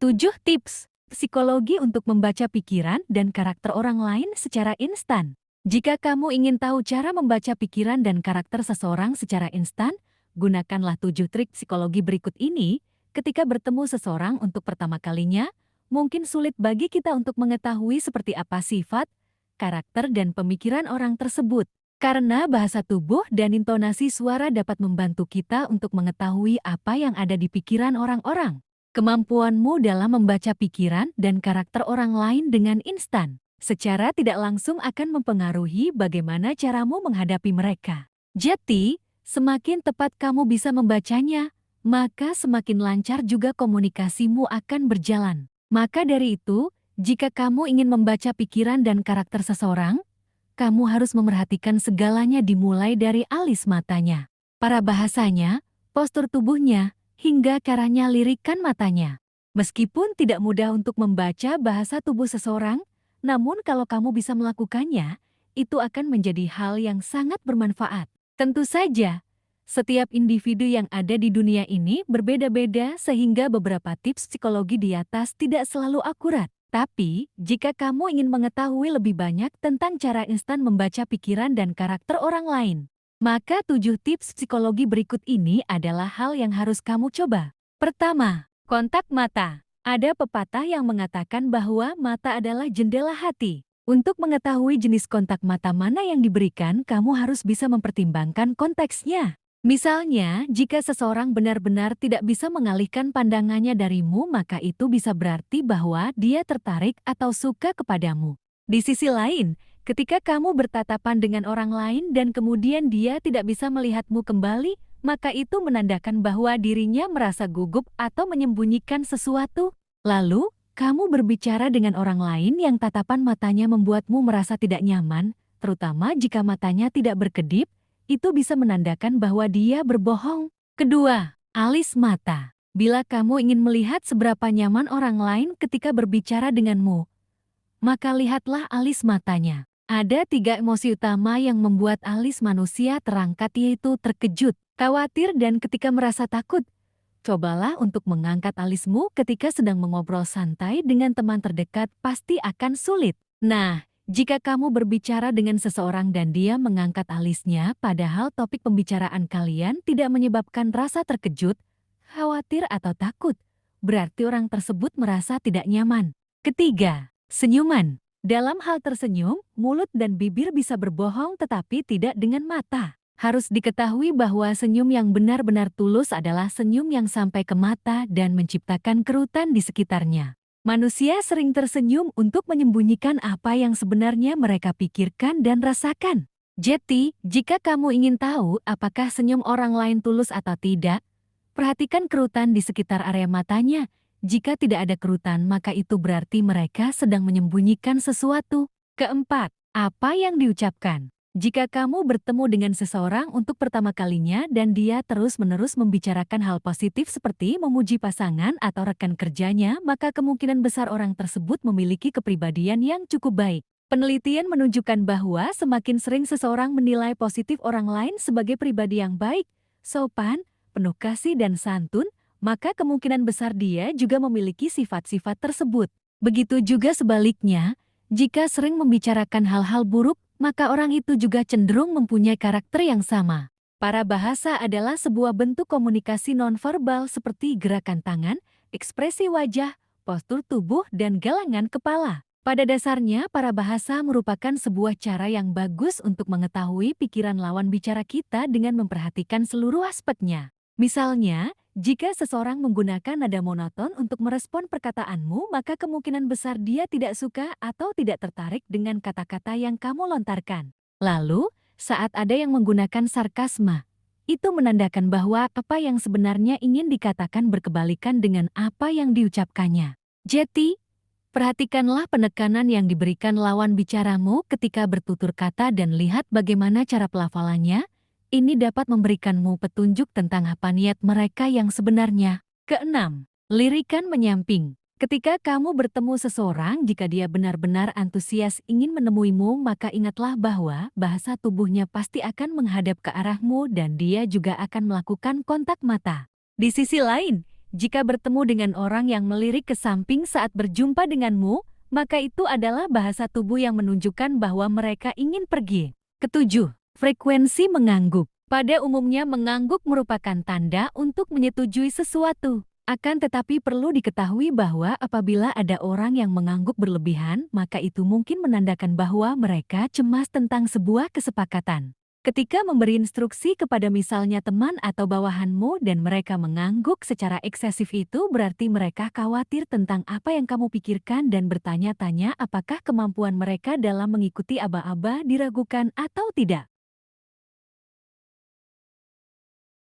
7 tips psikologi untuk membaca pikiran dan karakter orang lain secara instan. Jika kamu ingin tahu cara membaca pikiran dan karakter seseorang secara instan, gunakanlah 7 trik psikologi berikut ini. Ketika bertemu seseorang untuk pertama kalinya, mungkin sulit bagi kita untuk mengetahui seperti apa sifat, karakter, dan pemikiran orang tersebut. Karena bahasa tubuh dan intonasi suara dapat membantu kita untuk mengetahui apa yang ada di pikiran orang-orang. Kemampuanmu dalam membaca pikiran dan karakter orang lain dengan instan, secara tidak langsung akan mempengaruhi bagaimana caramu menghadapi mereka. Jadi, semakin tepat kamu bisa membacanya, maka semakin lancar juga komunikasimu akan berjalan. Maka dari itu, jika kamu ingin membaca pikiran dan karakter seseorang, kamu harus memerhatikan segalanya dimulai dari alis matanya, para bahasanya, postur tubuhnya, hingga caranya lirikan matanya. Meskipun tidak mudah untuk membaca bahasa tubuh seseorang, namun kalau kamu bisa melakukannya, itu akan menjadi hal yang sangat bermanfaat. Tentu saja, setiap individu yang ada di dunia ini berbeda-beda sehingga beberapa tips psikologi di atas tidak selalu akurat. Tapi, jika kamu ingin mengetahui lebih banyak tentang cara instan membaca pikiran dan karakter orang lain, maka 7 tips psikologi berikut ini adalah hal yang harus kamu coba. Pertama, kontak mata. Ada pepatah yang mengatakan bahwa mata adalah jendela hati. Untuk mengetahui jenis kontak mata mana yang diberikan, kamu harus bisa mempertimbangkan konteksnya. Misalnya, jika seseorang benar-benar tidak bisa mengalihkan pandangannya darimu, maka itu bisa berarti bahwa dia tertarik atau suka kepadamu. Di sisi lain, ketika kamu bertatapan dengan orang lain dan kemudian dia tidak bisa melihatmu kembali, maka itu menandakan bahwa dirinya merasa gugup atau menyembunyikan sesuatu. Lalu, kamu berbicara dengan orang lain yang tatapan matanya membuatmu merasa tidak nyaman, terutama jika matanya tidak berkedip, itu bisa menandakan bahwa dia berbohong. Kedua, alis mata. Bila kamu ingin melihat seberapa nyaman orang lain ketika berbicara denganmu, maka lihatlah alis matanya. Ada 3 emosi utama yang membuat alis manusia terangkat, yaitu terkejut, khawatir, dan ketika merasa takut. Cobalah untuk mengangkat alismu ketika sedang mengobrol santai dengan teman terdekat, pasti akan sulit. Nah, jika kamu berbicara dengan seseorang dan dia mengangkat alisnya, padahal topik pembicaraan kalian tidak menyebabkan rasa terkejut, khawatir, atau takut, berarti orang tersebut merasa tidak nyaman. Ketiga, senyuman. Dalam hal tersenyum, mulut dan bibir bisa berbohong tetapi tidak dengan mata. Harus diketahui bahwa senyum yang benar-benar tulus adalah senyum yang sampai ke mata dan menciptakan kerutan di sekitarnya. Manusia sering tersenyum untuk menyembunyikan apa yang sebenarnya mereka pikirkan dan rasakan. Jadi, jika kamu ingin tahu apakah senyum orang lain tulus atau tidak, perhatikan kerutan di sekitar area matanya. Jika tidak ada kerutan, maka itu berarti mereka sedang menyembunyikan sesuatu. Keempat, apa yang diucapkan. Jika kamu bertemu dengan seseorang untuk pertama kalinya dan dia terus-menerus membicarakan hal positif seperti memuji pasangan atau rekan kerjanya, maka kemungkinan besar orang tersebut memiliki kepribadian yang cukup baik. Penelitian menunjukkan bahwa semakin sering seseorang menilai positif orang lain sebagai pribadi yang baik, sopan, penuh kasih, dan santun, maka kemungkinan besar dia juga memiliki sifat-sifat tersebut. Begitu juga sebaliknya, jika sering membicarakan hal-hal buruk, maka orang itu juga cenderung mempunyai karakter yang sama. Para bahasa adalah sebuah bentuk komunikasi nonverbal seperti gerakan tangan, ekspresi wajah, postur tubuh, dan galangan kepala. Pada dasarnya, para bahasa merupakan sebuah cara yang bagus untuk mengetahui pikiran lawan bicara kita dengan memperhatikan seluruh aspeknya. Misalnya, jika seseorang menggunakan nada monoton untuk merespon perkataanmu, maka kemungkinan besar dia tidak suka atau tidak tertarik dengan kata-kata yang kamu lontarkan. Lalu, saat ada yang menggunakan sarkasme, itu menandakan bahwa apa yang sebenarnya ingin dikatakan berkebalikan dengan apa yang diucapkannya. Jadi, perhatikanlah penekanan yang diberikan lawan bicaramu ketika bertutur kata dan lihat bagaimana cara pelafalannya. Ini dapat memberikanmu petunjuk tentang apa niat mereka yang sebenarnya. Keenam, lirikan menyamping. Ketika kamu bertemu seseorang, jika dia benar-benar antusias ingin menemuimu, maka ingatlah bahwa bahasa tubuhnya pasti akan menghadap ke arahmu dan dia juga akan melakukan kontak mata. Di sisi lain, Jika bertemu dengan orang yang melirik ke samping saat berjumpa denganmu, maka itu adalah bahasa tubuh yang menunjukkan bahwa mereka ingin pergi. Ketujuh, frekuensi mengangguk. Pada umumnya mengangguk merupakan tanda untuk menyetujui sesuatu. Akan tetapi perlu diketahui bahwa apabila ada orang yang mengangguk berlebihan, maka itu mungkin menandakan bahwa mereka cemas tentang sebuah kesepakatan. Ketika memberi instruksi kepada misalnya teman atau bawahanmu dan mereka mengangguk secara eksesif, itu berarti mereka khawatir tentang apa yang kamu pikirkan dan bertanya-tanya apakah kemampuan mereka dalam mengikuti aba-aba diragukan atau tidak.